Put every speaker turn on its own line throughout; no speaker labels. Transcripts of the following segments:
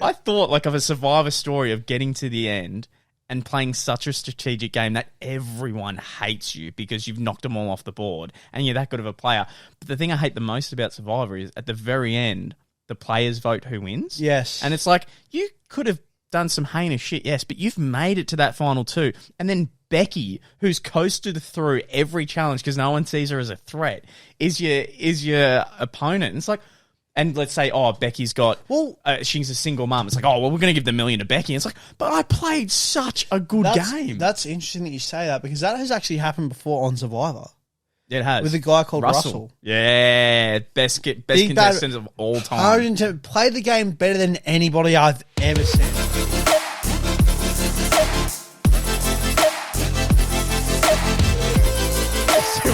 I thought like of a Survivor story of getting to the end and playing such a strategic game that everyone hates you because you've knocked them all off the board and you're that good of a player. But the thing I hate the most about Survivor is at the very end, the players vote who wins.
Yes.
And it's like, you could have done some heinous shit, yes, but you've made it to that final two. And then Becky, who's coasted through every challenge because no one sees her as a threat, is your opponent. And it's like, and let's say, Becky's got, she's a single mum. It's like, we're going to give the $1 million to Becky. And it's like, but I played such a good game.
That's interesting that you say that because that has actually happened before on Survivor.
Yeah, it has.
With a guy called Russell.
Yeah, best contestant of all time.
Played the game better than anybody I've ever seen.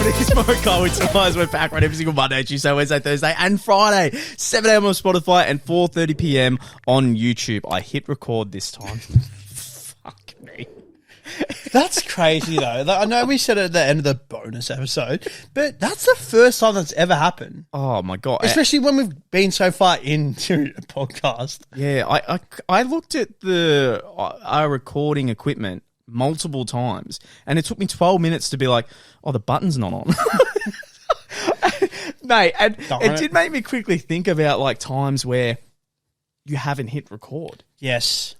It's Morokai with Survivors. We're back right every single Monday, Tuesday, Wednesday, Thursday, and Friday. 7 a.m. on Spotify and 4:30 p.m. on YouTube. I hit record this time. Fuck me.
That's crazy, though. I know we said it at the end of the bonus episode, but that's the first time that's ever happened.
Oh, my God.
Especially when we've been so far into a podcast.
Yeah, I looked at our recording equipment multiple times, and it took me 12 minutes to be like, the button's not on. Mate, and it did make me quickly think about like times where you haven't hit record.
Yes.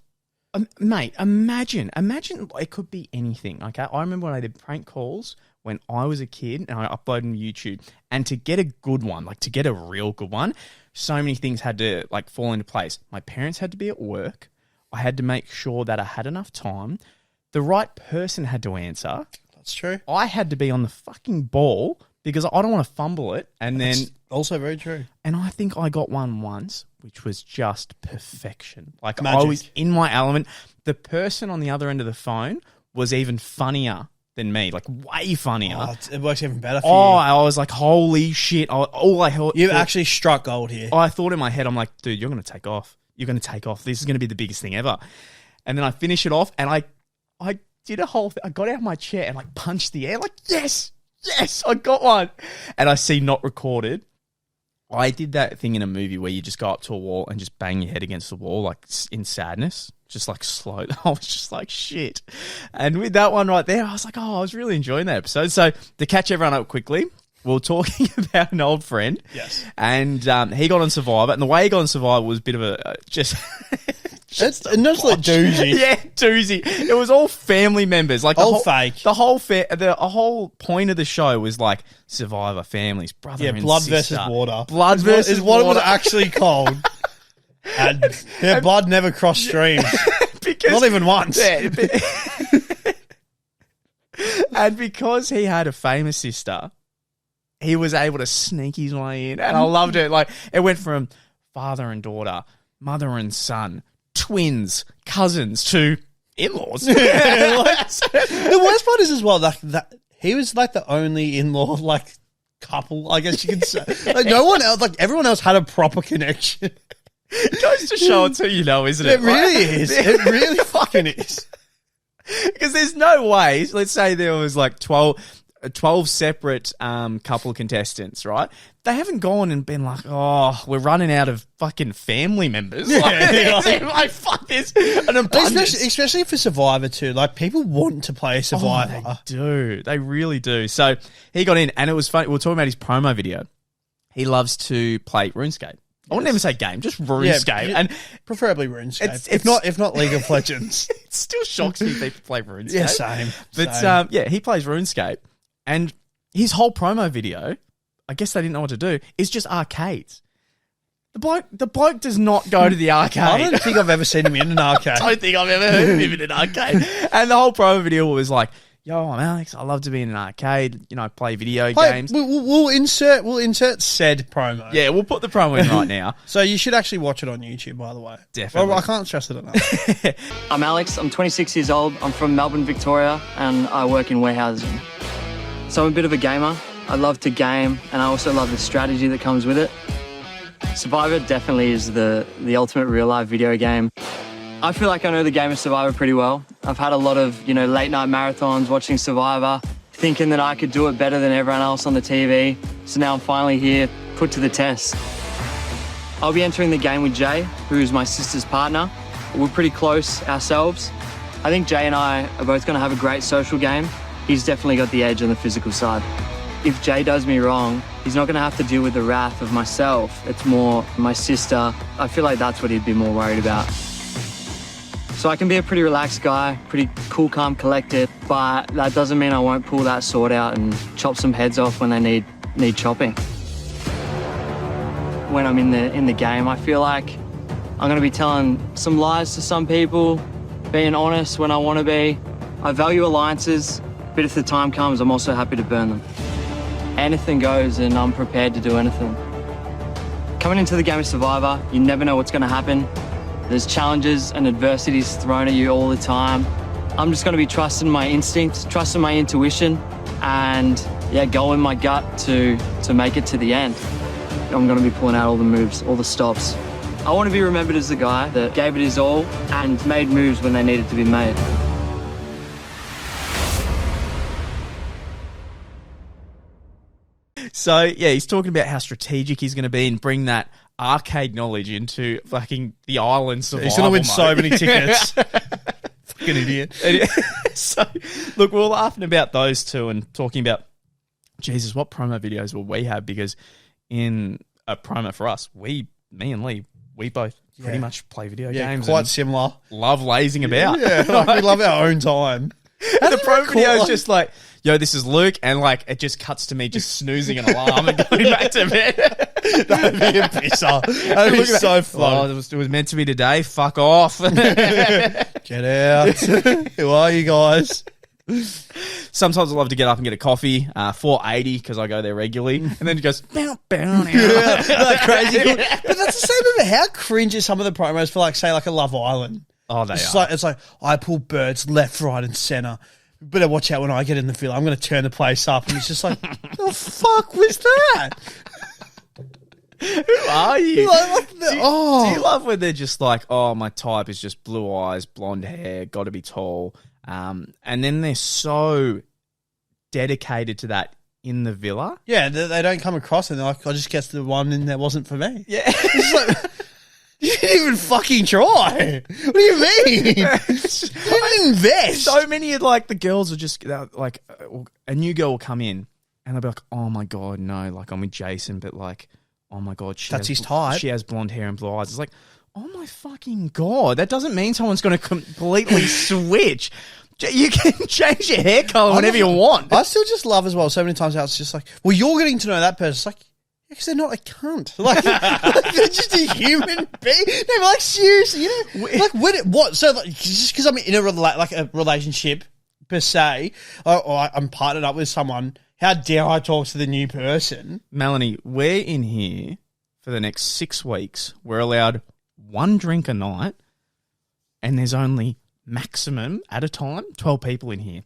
Mate, imagine it could be anything. Okay, I remember when I did prank calls when I was a kid and I uploaded them to YouTube, and to get a good one, like to get a real good one, so many things had to like fall into place. My parents had to be at work. I had to make sure that I had enough time. The right person had to answer.
That's true.
I had to be on the fucking ball because I don't want to fumble it. And
That's
then
also very true.
And I think I got one once, which was just perfection. Like
Magic.
I was in my element. The person on the other end of the phone was even funnier than me, like way funnier.
It works even better for you.
I was like, holy shit.
You've actually struck gold here.
I thought in my head, I'm like, dude, you're going to take off. You're going to take off. This is going to be the biggest thing ever. And then I finish it off, and I did a whole thing. I got out of my chair and like punched the air, like, yes, I got one. And I see not recorded. I did that thing in a movie where you just go up to a wall and just bang your head against the wall, like in sadness, just like slow. I was just like, shit. And with that one right there, I was like, I was really enjoying that episode. So to catch everyone up quickly, we were talking about an old friend.
Yes.
And he got on Survivor. And the way he got on Survivor was a bit of a just...
It's not like doozy.
Yeah, doozy. It was all family members. Like
all fake.
The whole point of the show was like Survivor families, brother and
blood
sister.
versus water.
Blood versus
is what
water.
it was actually called. And their blood never crossed streams. Not even once.
Yeah, and because he had a famous sister, he was able to sneak his way in. And I loved it. Like, it went from father and daughter, mother and son, twins, cousins to in-laws.
The worst part is as well that he was like the only in-law like couple, I guess you could say. Like no one else, like everyone else had a proper connection.
It goes to show it's who you know, isn't it?
It really is. It really fucking is.
Because there's no way. Let's say there was like 12 separate couple contestants, right? They haven't gone and been like, we're running out of fucking family members.
Yeah,
like, fuck this. An abundance.
Especially for Survivor too. Like, people want to play Survivor.
They do. They really do. So he got in, and it was funny. We were talking about his promo video. He loves to play RuneScape. I wouldn't even say game, just RuneScape.
Yeah,
and
preferably RuneScape.
It's
if not League of Legends.
It still shocks me people play RuneScape.
Yeah, same.
But
same.
he plays RuneScape. And his whole promo video, I guess they didn't know what to do, is just arcades. The bloke does not go to the arcade.
I don't think I've ever seen him in an arcade.
I don't think I've ever heard of him in an arcade. And the whole promo video was like, yo, I'm Alex. I love to be in an arcade, play video games.
We'll insert said promo.
Yeah, we'll put the promo in right now.
So you should actually watch it on YouTube, by the way.
Definitely.
Well, I can't stress it enough.
I'm Alex. I'm 26 years old. I'm from Melbourne, Victoria, and I work in warehousing. So I'm a bit of a gamer. I love to game, and I also love the strategy that comes with it. Survivor definitely is the ultimate real-life video game. I feel like I know the game of Survivor pretty well. I've had a lot of, late-night marathons watching Survivor, thinking that I could do it better than everyone else on the TV. So now I'm finally here, put to the test. I'll be entering the game with Jay, who is my sister's partner. We're pretty close ourselves. I think Jay and I are both going to have a great social game. He's definitely got the edge on the physical side. If Jay does me wrong, he's not going to have to deal with the wrath of myself. It's more my sister. I feel like that's what he'd be more worried about. So I can be a pretty relaxed guy, pretty cool, calm, collected, but that doesn't mean I won't pull that sword out and chop some heads off when they need chopping. When I'm in the game, I feel like I'm going to be telling some lies to some people, being honest when I want to be. I value alliances, but if the time comes, I'm also happy to burn them. Anything goes, and I'm prepared to do anything. Coming into the game of Survivor, you never know what's going to happen. There's challenges and adversities thrown at you all the time. I'm just going to be trusting my instincts, trusting my intuition, and go in my gut to make it to the end. I'm going to be pulling out all the moves, all the stops. I want to be remembered as the guy that gave it his all and made moves when they needed to be made.
So, yeah, he's talking about how strategic he's going to be and bring that arcade knowledge into fucking the island survival
He's going to win
mode.
so many tickets. Fucking idiot.
So, look, we're laughing about those two and talking about, Jesus, what promo videos will we have? Because in a promo for us, me and Lee, we both pretty much play video games.
Quite
and
similar.
love lazing about.
Yeah, like we love our own time.
The promo video is just like, yo, this is Luke, and like it just cuts to me just snoozing an alarm and going back to bed.
That'd be a pisser. That'd be so fun.
Oh, it was meant to be today. Fuck off.
Get out. Who are you guys?
Sometimes I love to get up and get a coffee, 480 because I go there regularly, and then it goes bow, bow,
Like crazy. But that's the same about how cringe is some of the promos for like, say, like a Love Island.
Oh, they
It's
are.
like, I pull birds left, right, and center. Better watch out when I get in the field. I'm going to turn the place up, and it's just like, the fuck was that?
Who are you?
Do
Do you love when they're just like, oh, my type is just blue eyes, blonde hair, got to be tall, and then they're so dedicated to that in the villa.
Yeah, they don't come across, and they're like, I just guess the one in there wasn't for me.
Yeah.
It's like, you didn't even fucking try. What do you mean? You didn't invest.
So many of like the girls are just like a new girl will come in and they'll be like, oh my God, no, like I'm with Jason, but like, oh my God,
That's his type.
She has blonde hair and blue eyes. It's like, oh my fucking God, that doesn't mean someone's going to completely switch. You can change your hair color whenever you want.
I still just love as well. So many times out, it's just like, well, you're getting to know that person. It's like, because they're not a cunt. Like, they're just a human being. No, but like, seriously, you know, like, what? So, like, just because I'm in a relationship per se, or I'm partnered up with someone, how dare I talk to the new person?
Melanie, we're in here for the next 6 weeks. We're allowed 1 drink a night, and there's only maximum at a time 12 people in here.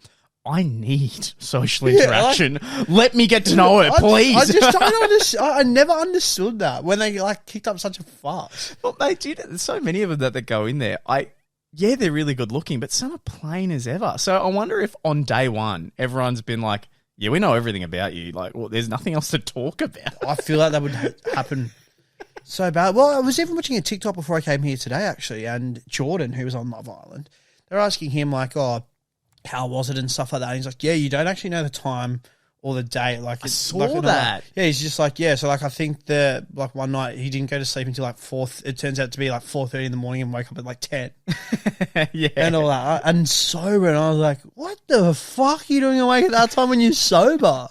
I need social interaction. Let me get to know her, please.
I just don't understand. I never understood that when they like kicked up such a fuss.
Well, mate, dude, there's so many of them that go in there. They're really good looking, but some are plain as ever. So I wonder if on day one, everyone's been like, yeah, we know everything about you. Like, well, there's nothing else to talk about.
I feel like that would happen so bad. Well, I was even watching a TikTok before I came here today, actually, and Jordan, who was on Love Island, they're asking him, like, oh, how was it and stuff like that. And he's like, yeah, you don't actually know the time or the date. Like,
I saw that.
Yeah, he's just like, yeah. So, like, I think like one night he didn't go to sleep until like 4. It turns out to be like 4:30 in the morning and wake up at like 10.
Yeah.
And all that. And sober. And I was like, what the fuck are you doing awake at that time when you're sober?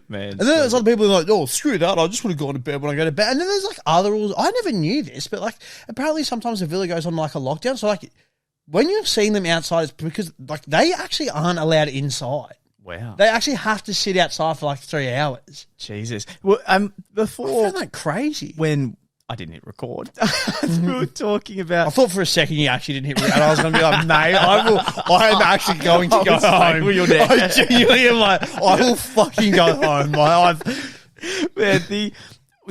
Man.
And then there's other people who are like, oh, screw that. I just want to go to bed when I go to bed. And then there's like other rules. I never knew this, but like apparently sometimes the villa goes on like a lockdown. So like when you've seen them outside, it's because like they actually aren't allowed inside.
Wow.
They actually have to sit outside for like 3 hours.
Jesus. Well, before
I found that crazy.
when I didn't hit record, we were talking about.
I thought for a second you actually didn't hit record, and I was going to be like, mate, I am actually going to go home.
Well, you're there.
I genuinely am like, I will fucking go home. Like,
Man,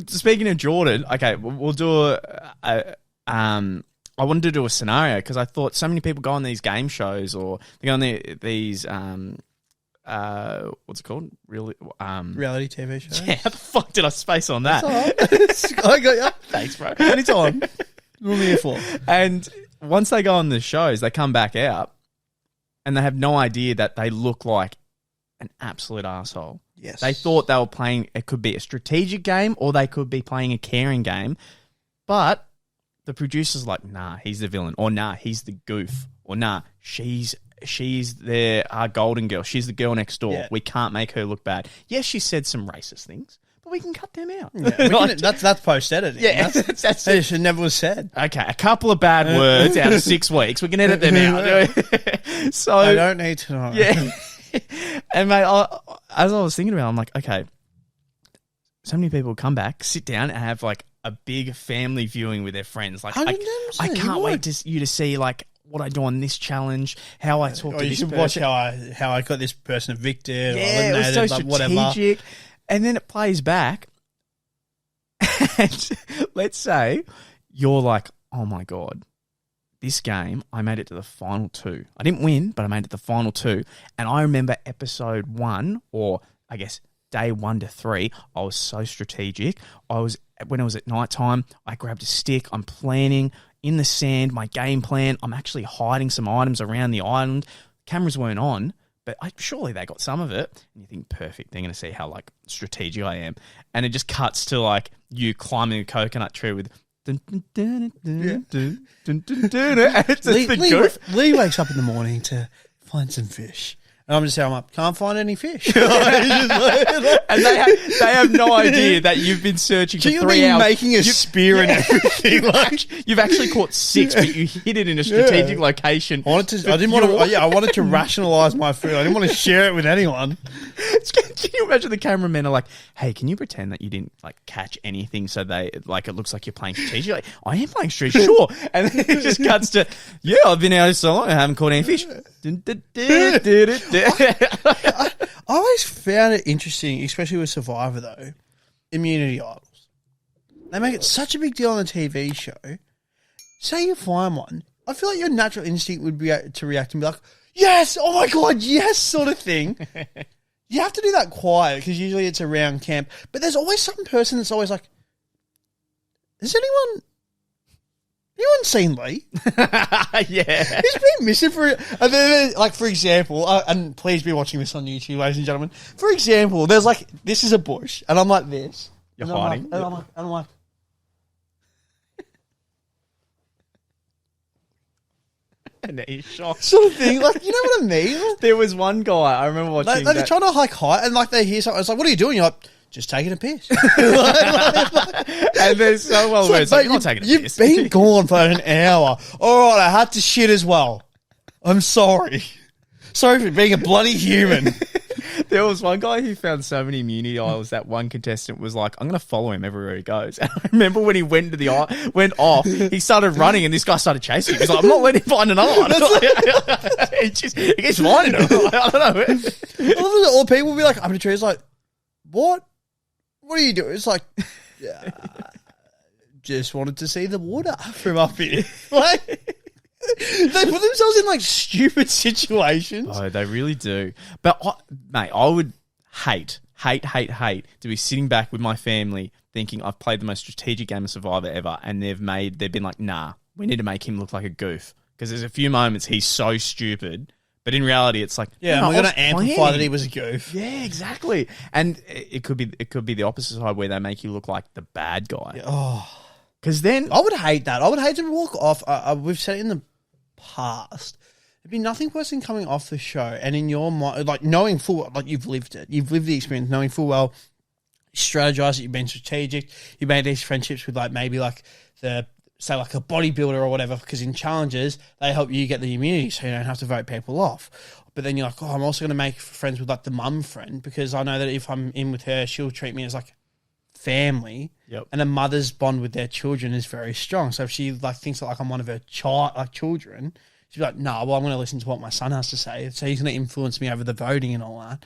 speaking of Jordan, okay, we'll do I wanted to do a scenario because I thought so many people go on these game shows or they go on these what's it called?
Reality TV show.
Yeah, how the fuck did I space on that?
I got you.
Thanks, bro.
Anytime. What am I here for?
And once they go on the shows, they come back out and they have no idea that they look like an absolute asshole.
Yes.
They thought they were playing, it could be a strategic game or they could be playing a caring game. But the producer's like, nah, he's the villain. Or nah, he's the goof. Or nah, she's our golden girl. She's the girl next door.
Yeah.
We can't make her look bad. Yes, she said some racist things, but we can cut them out.
Yeah, that's post-editing.
Yeah,
that's
it.
It never was said.
Okay, a couple of bad words out of 6 weeks. We can edit them out. So
I don't need to know.
Yeah. And mate, as I was thinking about it, I'm like, okay, so many people come back, sit down and have like a big family viewing with their friends. Like, I can't wait to you to see like what I do on this challenge, how I talk to this person.
Watch how I got this person evicted.
Yeah,
or
it was so
like,
strategic.
whatever.
And then it plays back. And let's say you're like, oh my God, this game, I made it to the final 2. I didn't win, but I made it to the final 2. And I remember episode 1, or I guess day 1 to 3, I was so strategic. When it was at night time, I grabbed a stick. I'm planning in the sand, my game plan. I'm actually hiding some items around the island. Cameras weren't on, but surely they got some of it. And you think, perfect, they're going to see how like strategic I am. And it just cuts to like you climbing a coconut tree with... Dun, dun, dun, dun, dun, dun, dun, dun, and it's
Lee wakes up in the morning to find some fish. And I'm just saying, can't find any fish. And
they have no idea that you've been searching for 3 hours.
Making a spear and everything.
You've actually caught 6, but you hid it in a strategic location.
I wanted to rationalise my food. I didn't want to share it with anyone.
Can you imagine the cameramen are like, hey, can you pretend that you didn't like catch anything so they like it looks like you're playing strategic? Like, I am playing strategic, sure. And then it just cuts to, yeah, I've been out here so long, I haven't caught any fish.
I always found it interesting, especially with Survivor though, immunity idols. They make it such a big deal on a TV show. Say you find one, I feel like your natural instinct would be to react and be like, yes, oh my God, yes, sort of thing. You have to do that quiet because usually it's around camp. But there's always some person that's always like, has anyone seen Lee?
Yeah.
He's been missing for... And then, like, for example, and please be watching this on YouTube, ladies and gentlemen. For example, there's like, this is a bush, and I'm like this.
You're hiding.
I'm like...
And he's shocked.
Sort of thing. Like, you know what I mean?
There was one guy, I remember watching
They're trying to hike high, and like they hear something. It's like, what are you doing? You're like, just taking a piss.
And they're so well aware. It's like, you're not taking a piss.
You've been gone for an hour. All right, I had to shit as well. I'm sorry. Sorry for being a bloody human.
There was one guy who found so many immunity idols that one contestant was like, I'm going to follow him everywhere he goes. And I remember when he went off, he started running and this guy started chasing him. He's like, I'm not letting him find another one. He keeps finding him. I don't know.
Or people will be like, up in a tree. It's like, what? What are you doing? It's like, just wanted to see the water from up here. Like, they put themselves in like stupid situations.
Oh, they really do. But mate, I would hate to be sitting back with my family thinking I've played the most strategic game of Survivor ever, and they've been like, nah, we need to make him look like a goof because there's a few moments he's so stupid. But in reality, it's like,
yeah,
no,
we're going to amplify that he was a goof.
Yeah, exactly. And it could be the opposite side where they make you look like the bad guy.
Yeah, oh,
because then
I would hate that. I would hate to walk off. We've said it in the past. There'd be nothing worse than coming off the show and in your mind, like knowing full, like you've lived it, you've lived the experience, knowing full well, you strategize it, you've been strategic, you made these friendships with like maybe like say like a bodybuilder or whatever, because in challenges, they help you get the immunity so you don't have to vote people off. But then you're like, oh, I'm also going to make friends with like the mum friend because I know that if I'm in with her, she'll treat me as like family.
Yep.
And a mother's bond with their children is very strong. So if she like thinks that like I'm one of her children, she'll be like, no, well, I'm going to listen to what my son has to say. So he's going to influence me over the voting and all that.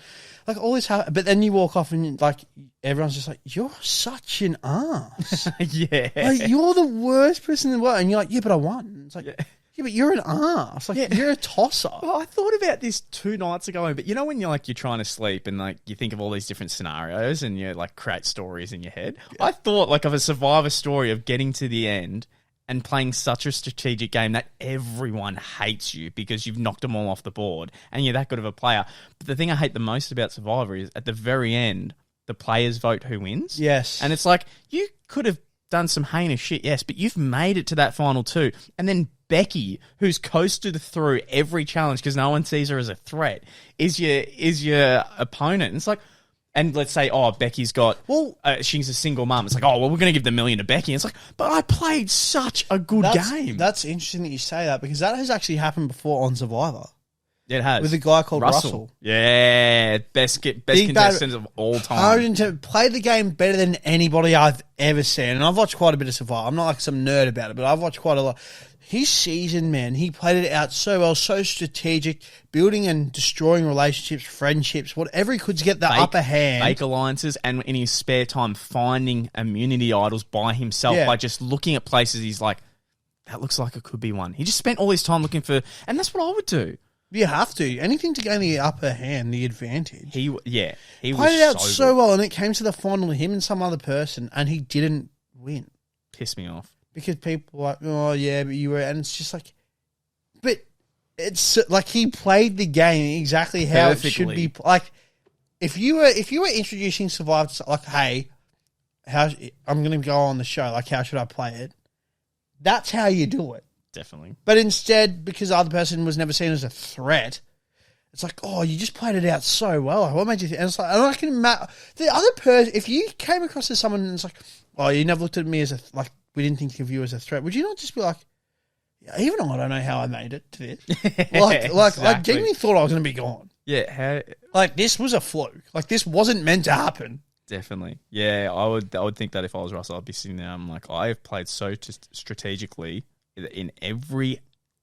Like all this, but then you walk off and like everyone's just like, you're such an ass.
Yeah.
Like you're the worst person in the world. And you're like, yeah, but I won. It's like, Yeah, but you're an ass. Like, you're a tosser.
Well, I thought about this 2 nights ago, but you know when you're trying to sleep and like you think of all these different scenarios and you like create stories in your head. Yeah. I thought like of a Survivor story of getting to the end and playing such a strategic game that everyone hates you because you've knocked them all off the board and you're that good of a player. But the thing I hate the most about Survivor is at the very end, the players vote who wins.
Yes.
And it's like, you could have done some heinous shit, yes, but you've made it to that final 2. And then Becky, who's coasted through every challenge because no one sees her as a threat, is your opponent. And it's like, and let's say, Becky's got, she's a single mum. It's like, we're going to give the $1 million to Becky. And it's like, but I played such a good game.
That's interesting that you say that because that has actually happened before on Survivor.
It has.
With a guy called Russell.
Yeah, best contestants of all time.
Played the game better than anybody I've ever seen. And I've watched quite a bit of Survivor. I'm not like some nerd about it, but I've watched quite a lot. He's seasoned, man. He played it out so well, so strategic, building and destroying relationships, friendships, whatever he could to get the upper hand.
Fake alliances, and in his spare time, finding immunity idols by himself by just looking at places he's like, that looks like it could be one. He just spent all his time looking for, and that's what I would do.
You have to. Anything to gain the upper hand, the advantage.
He was
played it out so well, and it came to the final, him and some other person, and he didn't win.
Pissed me off.
Because people were like, oh, yeah, but you were... And it's just like... But it's like he played the game exactly how it should be. Like, if you were introducing Survivor, like, hey, I'm going to go on the show, like, how should I play it? That's how you do it.
Definitely.
But instead, because the other person was never seen as a threat, it's like, you just played it out so well. Like, what made you think? And it's like, and I can imagine... The other person... If you came across as someone and it's like, you never looked at me as a... Like, we didn't think of you as a threat. Would you not just be like, even I don't know how I made it to this. I genuinely thought I was going to be gone.
Yeah.
Like, this was a fluke. Like, this wasn't meant to happen.
Definitely. Yeah, I would think that if I was Russell, I'd be sitting there. I'm like, I have played so strategically in every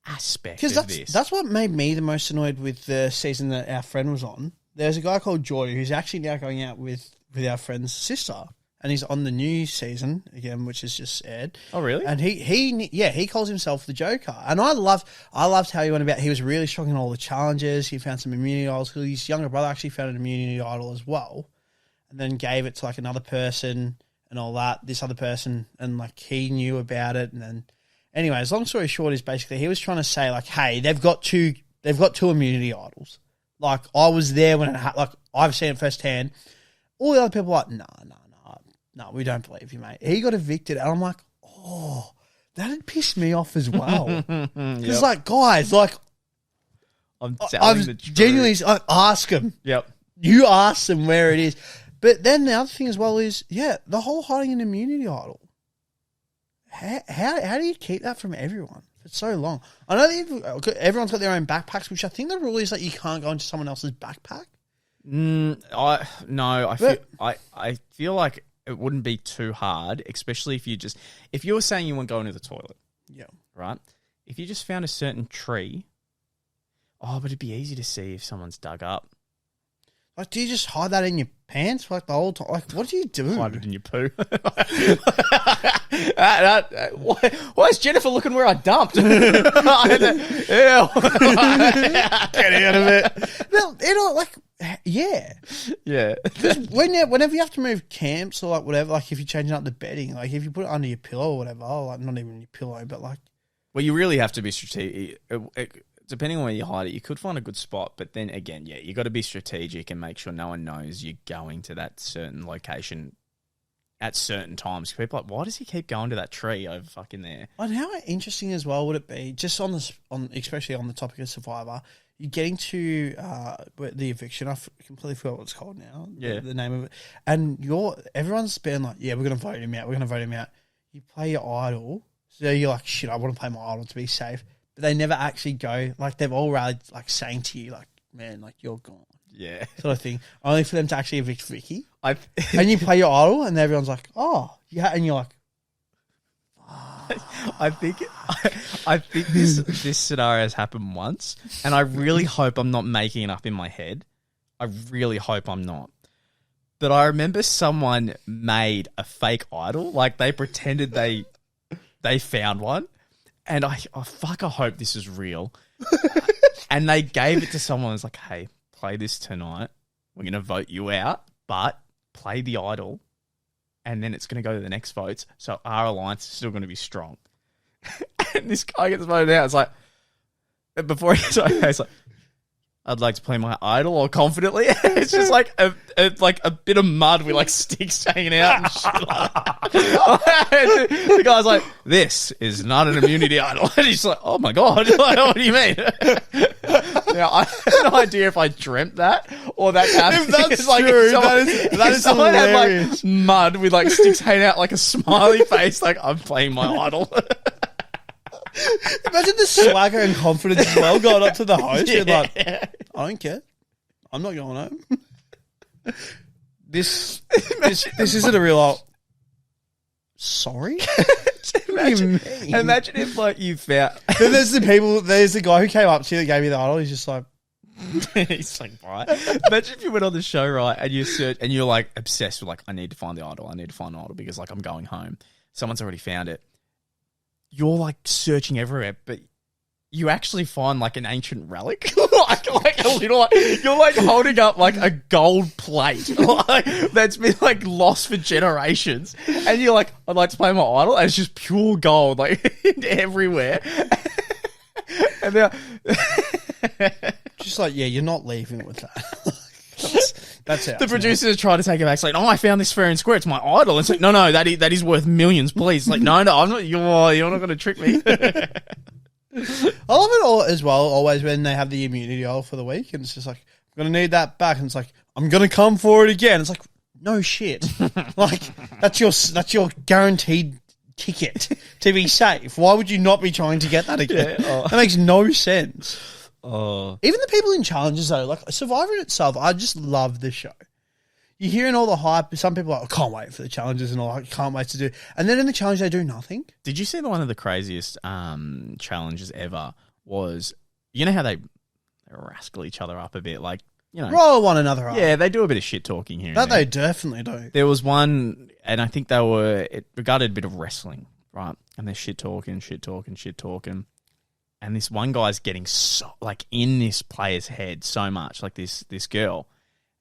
aspect of this.
That's what made me the most annoyed with the season that our friend was on. There's a guy called Jordy who's actually now going out with our friend's sister. And he's on the new season again, which is just aired.
Oh, really?
And he calls himself the Joker. And I loved how he went about. He was really strong in all the challenges. He found some immunity idols. His younger brother actually found an immunity idol as well, and then gave it to like another person and all that. This other person, and like he knew about it. And then, anyways, long story short is basically he was trying to say like, hey, they've got two immunity idols. Like I was there when it like I've seen it firsthand. All the other people are like, no, we don't believe you, mate. He got evicted, and I'm like, that'd piss me off as well. Because, like, guys, like,
I'm
genuinely ask them.
Yep.
You ask them where it is. But then the other thing as well is, the whole hiding an immunity idol. How do you keep that from everyone for so long? I know that everyone's got their own backpacks, which I think the rule is that you can't go into someone else's backpack.
I feel like it wouldn't be too hard, especially if you were saying you want to go into the toilet.
Yeah.
Right? If you just found a certain tree, but it'd be easy to see if someone's dug up.
Like, do you just hide that in your pants for like the whole time? Like, what do you do?
Hide it in your poo. Why is Jennifer looking where I dumped? Ew. Get
out of it. Well, yeah. Whenever you have to move camps or like whatever, like if you're changing up the bedding, like if you put it under your pillow or whatever, like not even your pillow, but like.
Well, you really have to be strategic. Depending on where you hide it, you could find a good spot, but then again, you got to be strategic and make sure no one knows you're going to that certain location at certain times. People are like, why does he keep going to that tree over fucking there?
And how interesting as well would it be, just especially on the topic of Survivor, you're getting to the eviction. I completely forgot what it's called now.
Yeah,
the name of it. And everyone's been like, we're going to vote him out. We're going to vote him out. You play your idol, so you're like, shit, I want to play my idol to be safe. But they never actually go, like, they've all rallied, like, saying to you, like, man, like, you're gone.
Yeah.
Sort of thing. Only for them to actually evict Vicky. And you play your idol, and everyone's like, yeah. And you're like,
I think this scenario has happened once, and I really hope I'm not making it up in my head. I really hope I'm not. But I remember someone made a fake idol. Like, they pretended they found one. And I hope this is real. And they gave it to someone who's like, hey, play this tonight. We're going to vote you out, but play the idol. And then it's going to go to the next votes. So our alliance is still going to be strong. And this guy gets voted out. It's like, before he's like, I'd like to play my idol all confidently. It's just like a bit of mud with like sticks hanging out and shit like that. The guy's like, this is not an immunity idol. And he's like, oh my God, like, what do you mean? Now, I have no idea if I dreamt that or that's happening.
If that's
it's like,
true,
that is someone
hilarious.
had like mud with like sticks hanging out like a smiley face, like I'm playing my idol.
Imagine the swagger and confidence as well going up to the host. Yeah. Like, I don't care. I'm not going home. This isn't a real. Sorry.
Imagine if like you found.
Then there's the guy who came up to you that gave me the idol. He's just like,
he's like, right. Imagine if you went on the show, right, and you search and you're like obsessed with like, I need to find the idol. I need to find the idol because like I'm going home. Someone's already found it. You're like searching everywhere, but you actually find like an ancient relic, like a little. You're like holding up like a gold plate like, that's been like lost for generations, and you're like, I'd like to play my idol, and it's just pure gold like everywhere. And they're
just like, yeah, you're not leaving with that. That's it.
The producers try to take it back. It's like, oh, I found this fair and square. It's my idol. It's like, no, that is worth millions, please. It's like, no, I'm not. You're not going to trick me.
I love it all as well. Always when they have the immunity idol for the week, and it's just like, I'm going to need that back, and it's like, I'm going to come for it again. It's like, no shit. Like that's your guaranteed ticket to be safe. Why would you not be trying to get that again? Yeah, that makes no sense.
Oh.
Even the people in challenges though, like Survivor itself, I just love this show. You're hearing all the hype. Some people are like, I can't wait for the challenges and all. I can't wait to do. And then in the challenge, they do nothing.
Did you see one of the craziest challenges ever was, you know how they rascal each other up a bit, like, you know,
roll one another up.
Yeah, they do a bit of shit talking here.
That they definitely do.
There was one, and I think it regarded a bit of wrestling, right? And they're shit talking. And this one guy's getting so, like, in this player's head so much, like this girl,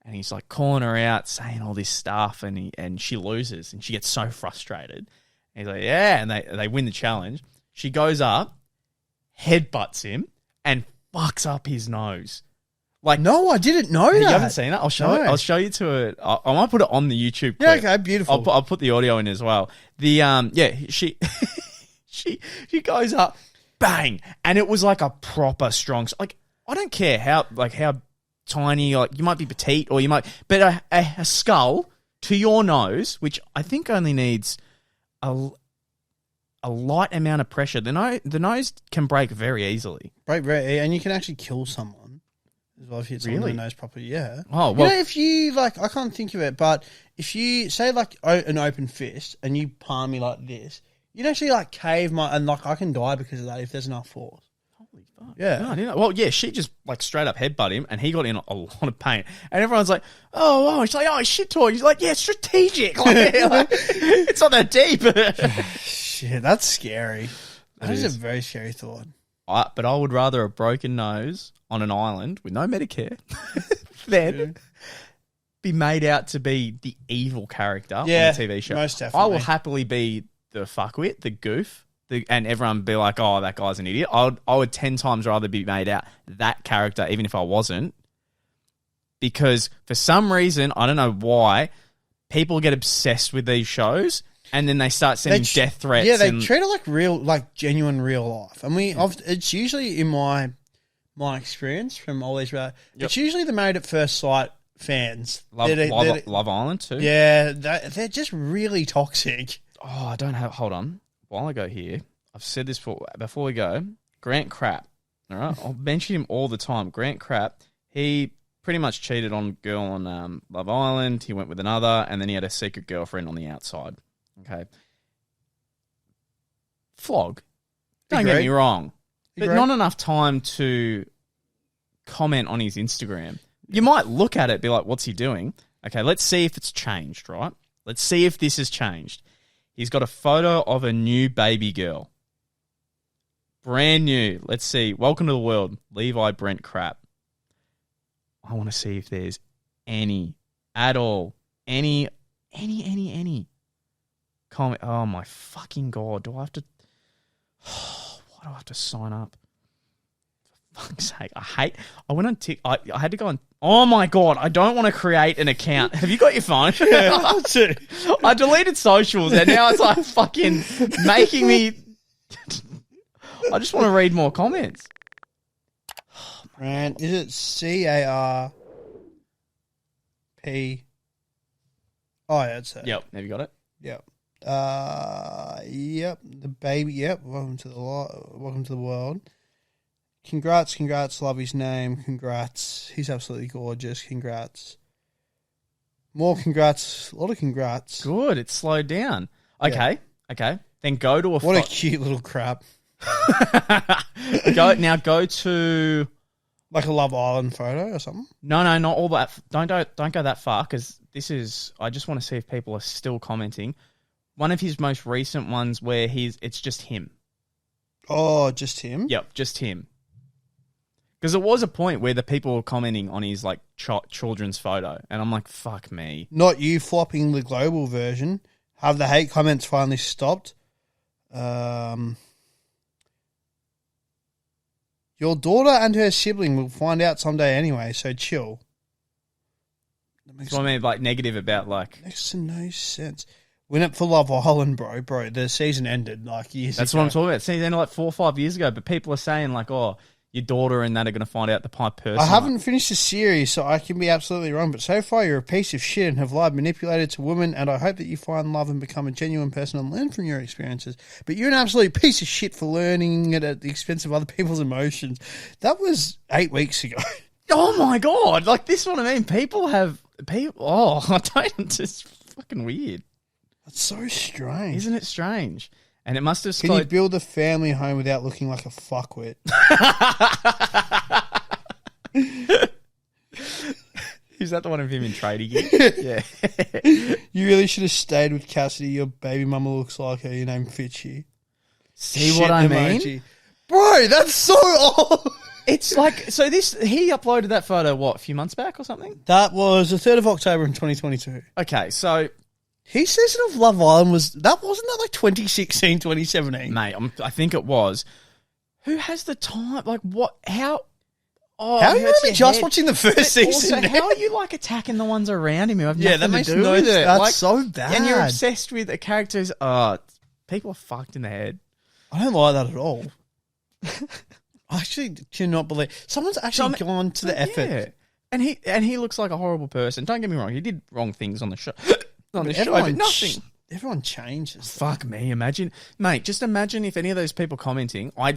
and he's like calling her out, saying all this stuff, and she loses, and she gets so frustrated. And he's like, yeah, and they win the challenge. She goes up, headbutts him, and fucks up his nose. Like,
no, I didn't know that.
You haven't seen that? I'll show you to it. I might put it on the YouTube clip.
Yeah, okay, beautiful.
I'll put the audio in as well. She goes up. Bang! And it was like a proper strong. Like, I don't care how tiny, like you might be petite or you might, but a skull to your nose, which I think only needs a light amount of pressure. The nose can break very easily.
And you can actually kill someone as well if you hit someone in the nose properly. Yeah.
Oh well.
You know, if you like, I can't think of it, but if you say like an open fist and you palm me like this. You'd actually like cave and like I can die because of that if there's enough force.
Holy fuck.
Yeah.
No, I didn't know. Well, yeah, she just like straight up headbutt him and he got in a lot of pain. And everyone's like, oh, she's like, oh, shit talk. He's like, yeah, it's strategic. Like, it's not that deep.
Shit, that's scary. That is a very scary thought.
But I would rather a broken nose on an island with no Medicare than be made out to be the evil character on a TV show.
Most definitely.
I will happily be the fuckwit, the goof, and everyone would be like, oh, that guy's an idiot. I would 10 times rather be made out that character, even if I wasn't, because for some reason, I don't know why, people get obsessed with these shows and then they start sending death threats.
Yeah, they treat it like genuine real life. And it's usually in my experience from all these, it's usually the Married at First Sight fans.
Love Island too.
Yeah, they're just really toxic.
Oh, I don't have... Hold on. While I go here, I've said this before we go. Grant Crap. All right? I'll mention him all the time. Grant Crap, he pretty much cheated on a girl on Love Island. He went with another, and then he had a secret girlfriend on the outside. Okay. Flog. Don't get me wrong. But not enough time to comment on his Instagram. You might look at it, be like, what's he doing? Okay, let's see if it's changed, right? Let's see if this has changed. He's got a photo of a new baby girl. Brand new. Let's see. Welcome to the world. Levi Brent crap. I want to see if there's any at all. Any comment. Oh my fucking God. Do I have to... Why do I have to sign up? For fuck's sake. I went on I had to go on... Oh my God. I don't want to create an account. Have you got your phone?
Yeah,
I deleted socials and now it's like fucking making me... I just want to read more comments.
Brand, is it CARP? Oh, yeah, it's it.
Yep. Have you got it?
Yep. Yep. The baby. Yep. Welcome to the world. Congrats. Love his name. Congrats. He's absolutely gorgeous. Congrats. More congrats. A lot of congrats.
Good. It's slowed down. Okay. Then go to a...
What a cute little crap.
Go to...
Like a Love Island photo or something?
No, not all that. Don't go that far because this is... I just want to see if people are still commenting. One of his most recent ones where it's just him.
Oh, just him?
Yep, just him. Because there was a point where the people were commenting on his like children's photo, and I'm like, fuck me.
Not you flopping the global version. Have the hate comments finally stopped? Your daughter and her sibling will find out someday anyway, so chill.
That's what I mean, like negative about like...
Makes no sense. Win it for Love Island, bro. The season ended like years ago.
That's what I'm talking about. Season ended like 4 or 5 years ago, but people are saying like, oh, your daughter and that are going to find out the pipe person.
I haven't finished the series, so I can be absolutely wrong, but so far you're a piece of shit and have lied, manipulated to women, and I hope that you find love and become a genuine person and learn from your experiences. But you're an absolute piece of shit for learning it at the expense of other people's emotions. That was 8 weeks ago.
Oh my God. Like this is what I mean. People... Oh, I don't... It's fucking weird.
That's so strange.
Isn't it strange? And it must have...
Can you build a family home without looking like a fuckwit?
Is that the one of him in trading? Yeah.
You really should have stayed with Cassidy. Your baby mama looks like her. Your name fits you.
See what I mean?
Bro, that's so old.
It's like... So he uploaded that photo, what, a few months back or something?
That was the 3rd of October in 2022.
Okay, so...
His season of Love Island wasn't that like 2016, 2017?
Mate, I think it was. Who has the time? Like, what? How? Oh,
how are you only just watching the first season?
Also, how are you like attacking the ones around him who have nothing
that makes
to do
no
with it?
That's
like,
so bad.
And you're obsessed with the characters. People are fucked in the head.
I don't like that at all. I actually cannot believe someone's actually gone to the effort.
Yeah. And he looks like a horrible person. Don't get me wrong. He did wrong things on the show. On the show, but nothing.
Everyone changes.
Fuck me. Imagine, mate. Just imagine if any of those people commenting. I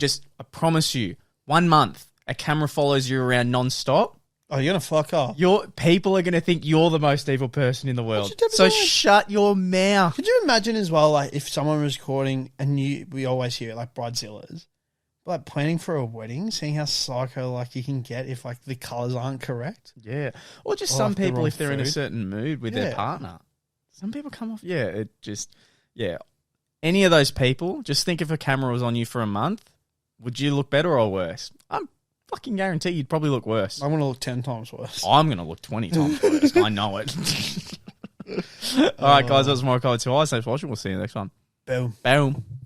promise you, 1 month a camera follows you around non-stop.
Oh, you're gonna fuck off.
People are gonna think you're the most evil person in the world. So shut your mouth.
Could you imagine as well, like if someone was recording and we always hear it, like bridezillas, like planning for a wedding, seeing how psycho like you can get if like the colours aren't correct.
Yeah, or just some people if they're in a certain mood with their partner. Some people come off, Any of those people, just think if a camera was on you for a month, would you look better or worse? I'm fucking guarantee you'd probably look worse.
I'm going to look 10 times worse.
I'm going to look 20 times worse. I know it. All right, guys, that was Morokai 2 Eyes. Thanks for watching. We'll see you next one.
Boom.
Boom.